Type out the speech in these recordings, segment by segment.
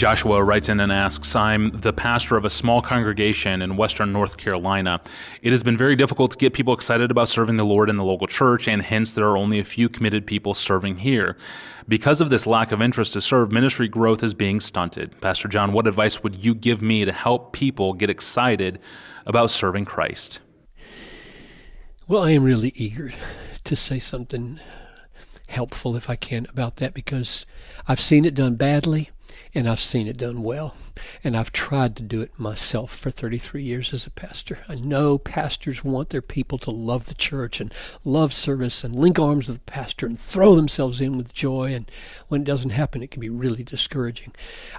Joshua writes in and asks, I'm the pastor of a small congregation in western North Carolina. It has been very difficult to get people excited about serving the Lord in the local church, and hence there are only a few committed people serving here. Because of this lack of interest to serve, ministry growth is being stunted. Pastor John, what advice would you give me to help people get excited about serving Christ? Well, I am really eager to say something helpful, if I can, about that, because I've seen it done badly and I've seen it done well. And I've tried to do it myself for 33 years as a pastor. I know pastors want their people to love the church and love service and link arms with the pastor and throw themselves in with joy. And when it doesn't happen, it can be really discouraging.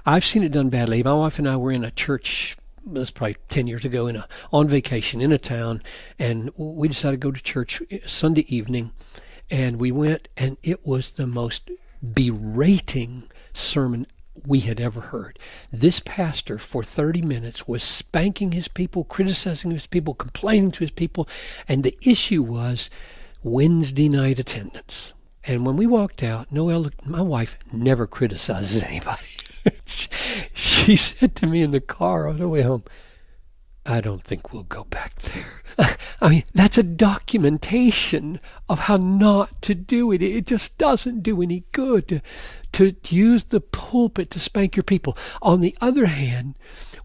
I've seen it done badly. My wife and I were in a church, it was probably 10 years ago, on vacation in a town, and we decided to go to church Sunday evening. And we went, and it was the most berating sermon we had ever heard. This pastor, for 30 minutes, was spanking his people, criticizing his people, complaining to his people, and the issue was Wednesday night attendance. And when we walked out, Noelle, my wife, never criticizes anybody. She said to me in the car on the way home, I don't think we'll go back there. I mean, that's a documentation of how not to do it. It just doesn't do any good to use the pulpit to spank your people. On the other hand,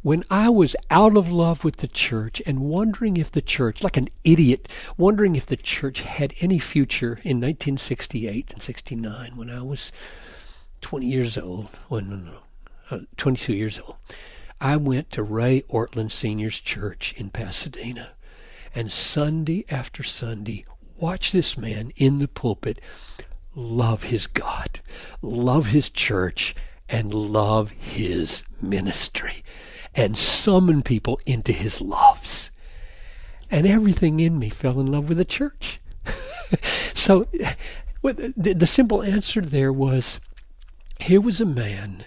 when I was out of love with the church and wondering if the church, like an idiot, wondering if the church had any future in 1968 and 69, when I was 20 years old, 22 years old, I went to Ray Ortland Sr.'s church in Pasadena, and Sunday after Sunday, watch this man in the pulpit love his God, love his church, and love his ministry, and summon people into his loves. And everything in me fell in love with the church. So the simple answer there was, here was a man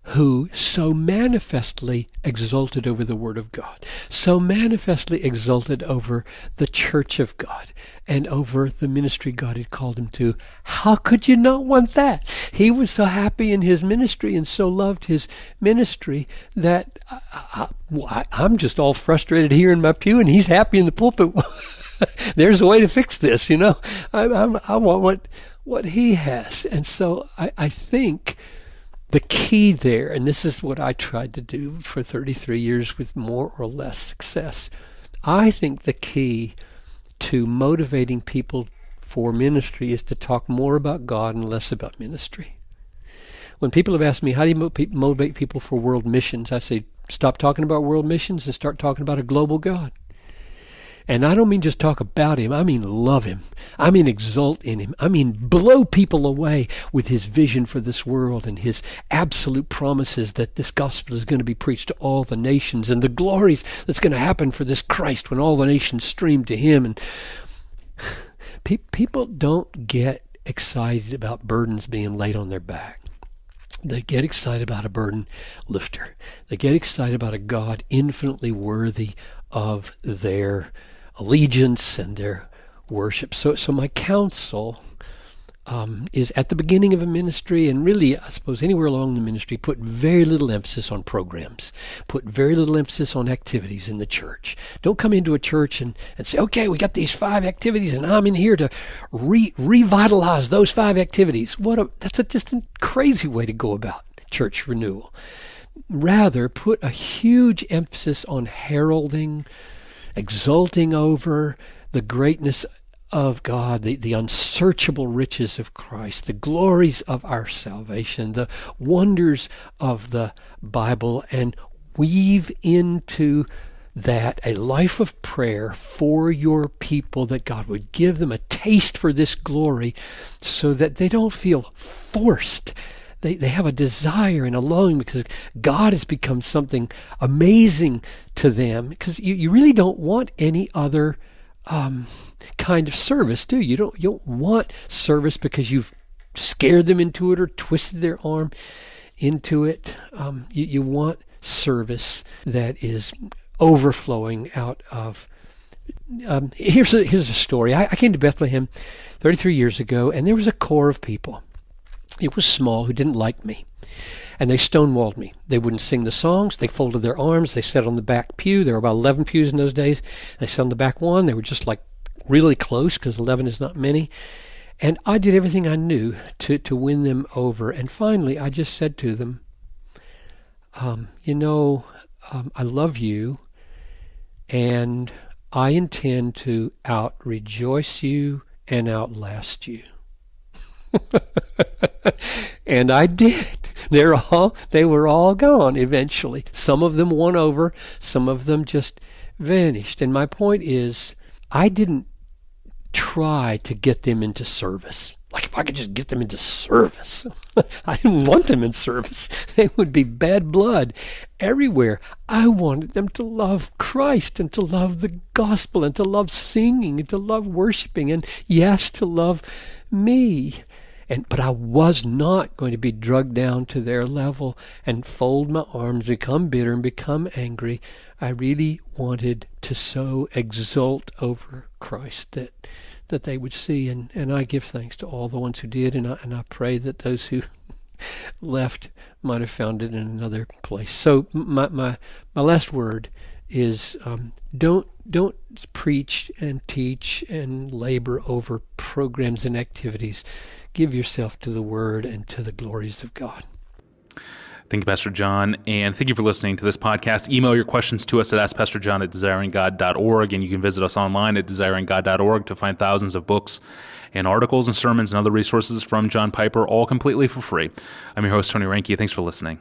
who so manifestly exulted over the Word of God, so manifestly exulted over the church of God and over the ministry God had called him to. How could you not want that? He was so happy in his ministry and so loved his ministry that I'm just all frustrated here in my pew, and he's happy in the pulpit. There's a way to fix this, you know. I want what he has. And so I think the key there, and this is what I tried to do for 33 years with more or less success, I think the key to motivating people for ministry is to talk more about God and less about ministry. When people have asked me, how do you motivate people for world missions? I say, stop talking about world missions and start talking about a global God. And I don't mean just talk about him. I mean love him. I mean exult in him. I mean blow people away with his vision for this world and his absolute promises that this gospel is going to be preached to all the nations and the glories that's going to happen for this Christ when all the nations stream to him. And people don't get excited about burdens being laid on their back. They get excited about a burden lifter. They get excited about a God infinitely worthy of their allegiance and their worship. So my counsel is at the beginning of a ministry, and really, I suppose, anywhere along the ministry, put very little emphasis on programs. Put very little emphasis on activities in the church. Don't come into a church and say, okay, we got these 5 activities, and I'm in here to revitalize those 5 activities. That's just a crazy way to go about church renewal. Rather, put a huge emphasis on heralding, exulting over the greatness of God, the unsearchable riches of Christ, the glories of our salvation, the wonders of the Bible, and weave into that a life of prayer for your people, that God would give them a taste for this glory so that they don't feel forced. They have a desire and a longing because God has become something amazing to them. Because you really don't want any other kind of service, do you? You don't want service because you've scared them into it or twisted their arm into it. You want service that is overflowing out of. Here's a story. I came to Bethlehem 33 years ago, and there was a core of people. It was small, who didn't like me. And they stonewalled me. They wouldn't sing the songs. They folded their arms. They sat on the back pew. There were about 11 pews in those days. They sat on the back one. They were just like really close, because 11 is not many. And I did everything I knew to win them over. And finally, I just said to them, I love you, and I intend to out-rejoice you and outlast you. And I did. They were all gone eventually. Some of them won over, some of them just vanished. And my point is, I didn't try to get them into service. Like, if I could just get them into service. I didn't want them in service. They would be bad blood everywhere. I wanted them to love Christ and to love the gospel and to love singing and to love worshiping and, yes, to love me. But I was not going to be drugged down to their level and fold my arms, become bitter, and become angry. I really wanted to so exult over Christ that they would see. And I give thanks to all the ones who did, and I pray that those who left might have found it in another place. So my last word is, don't preach and teach and labor over programs and activities. Give yourself to the Word and to the glories of God. Thank you, Pastor John, and thank you for listening to this podcast. Email your questions to us at askpastorjohn@desiringgod.org, and you can visit us online at desiringgod.org to find thousands of books and articles and sermons and other resources from John Piper, all completely for free. I'm your host, Tony Reinke. Thanks for listening.